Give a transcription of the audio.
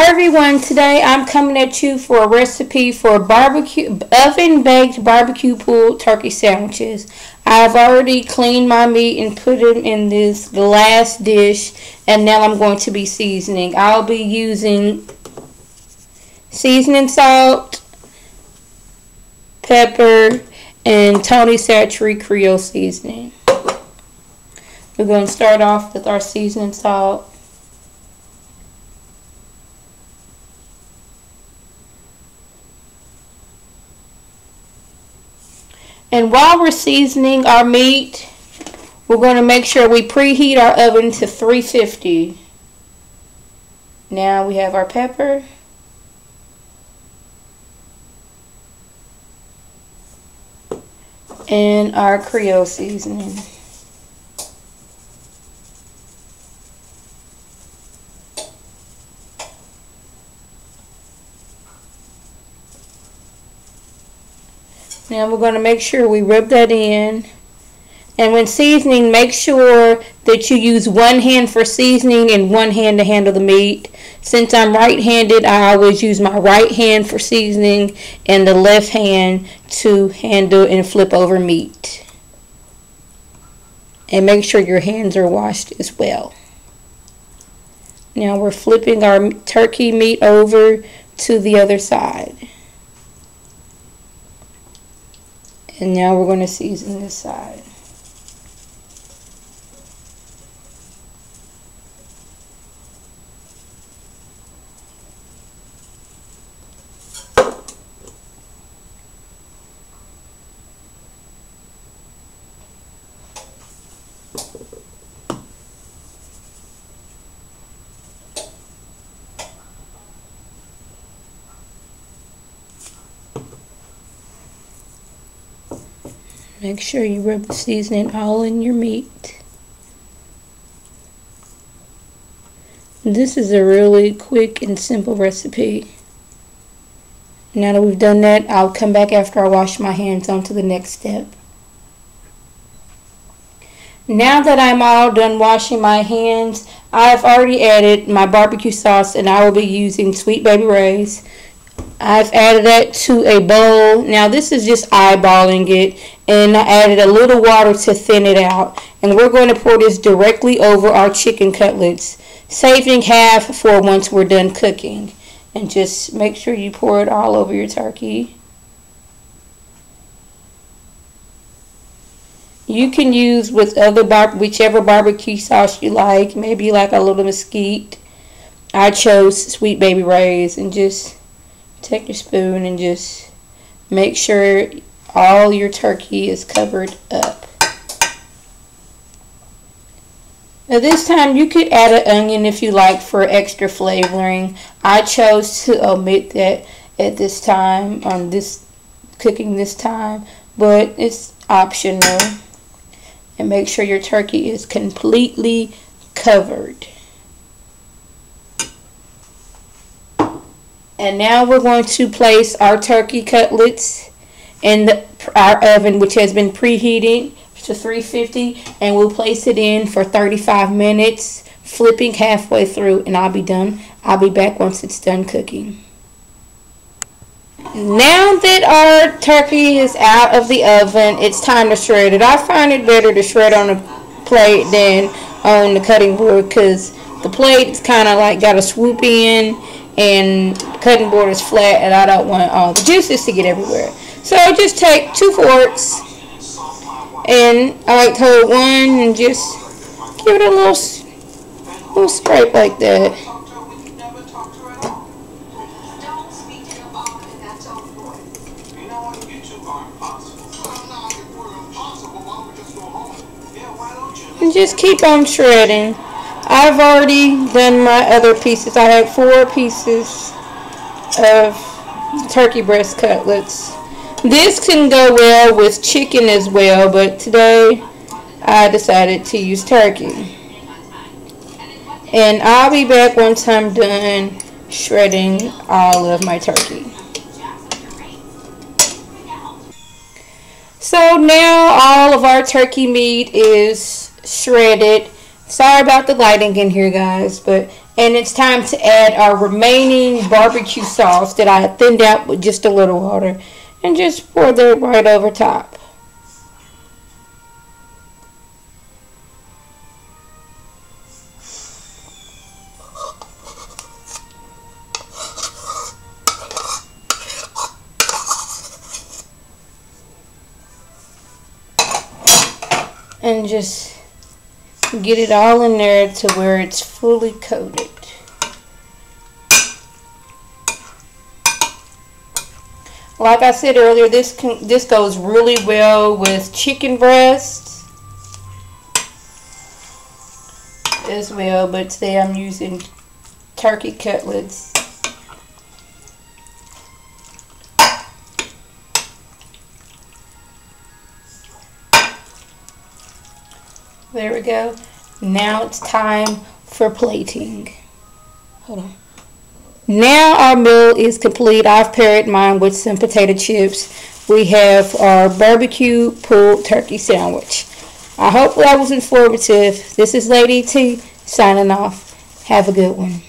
Hi everyone, today I'm coming at you for a recipe for oven-baked barbecue pulled turkey sandwiches. I've already cleaned my meat and put it in this glass dish, and now I'm going to be seasoning. I'll be using seasoning salt, pepper, and Tony Chachere Creole seasoning. We're going to start off with our seasoning salt. And while we're seasoning our meat, we're going to make sure we preheat our oven to 350. Now we have our pepper. And our Creole seasoning. Now we're going to make sure we rub that in. And when seasoning, make sure that you use one hand for seasoning and one hand to handle the meat. Since I'm right-handed, I always use my right hand for seasoning and the left hand to handle and flip over meat. And make sure your hands are washed as well. Now we're flipping our turkey meat over to the other side. And now we're going to season this side. Make sure you rub the seasoning all in your meat. This is a really quick and simple recipe. Now that we've done that, I'll come back after I wash my hands on to the next step. Now that I'm all done washing my hands, I've already added my barbecue sauce, and I will be using Sweet Baby Ray's. I've added that to a bowl. Now this is just eyeballing it, and I added a little water to thin it out. And we're going to pour this directly over our chicken cutlets, saving half for once we're done cooking. And just make sure you pour it all over your turkey. You can use whichever barbecue sauce you like, maybe like a little mesquite. I chose Sweet Baby Ray's, and just take your spoon and just make sure all your turkey is covered up. Now this time you could add an onion if you like for extra flavoring. I chose to omit that at this time, on this cooking this time, but it's optional. And make sure your turkey is completely covered. And now we're going to place our turkey cutlets in our oven, which has been preheated to 350, and we'll place it in for 35 minutes, flipping halfway through, and I'll be done. I'll be back once it's done cooking. Now that our turkey is out of the oven, it's time to shred it. I find it better to shred on a plate than on the cutting board, because the plate's kind of like got to swoop in, and cutting board is flat, and I don't want all the juices to get everywhere. So just take 2 forks, and I like to hold one and just give it a little scrape like that. And just keep on shredding. I've already done my other pieces. I have 4 pieces of turkey breast cutlets. This can go well with chicken as well, but today I decided to use turkey. And I'll be back once I'm done shredding all of my turkey. So now all of our turkey meat is shredded. Sorry about the lighting in here, guys, but And it's time to add our remaining barbecue sauce that I thinned out with just a little water. And just pour that right over top. And just get it all in there to where it's fully coated. Like I said earlier, this goes really well with chicken breasts as well, but today I'm using turkey cutlets. There we go. Now it's time for plating. Hold on. Now our meal is complete. I've paired mine with some potato chips. We have our barbecue pulled turkey sandwich. I hope that was informative. This is Lady T signing off. Have a good one.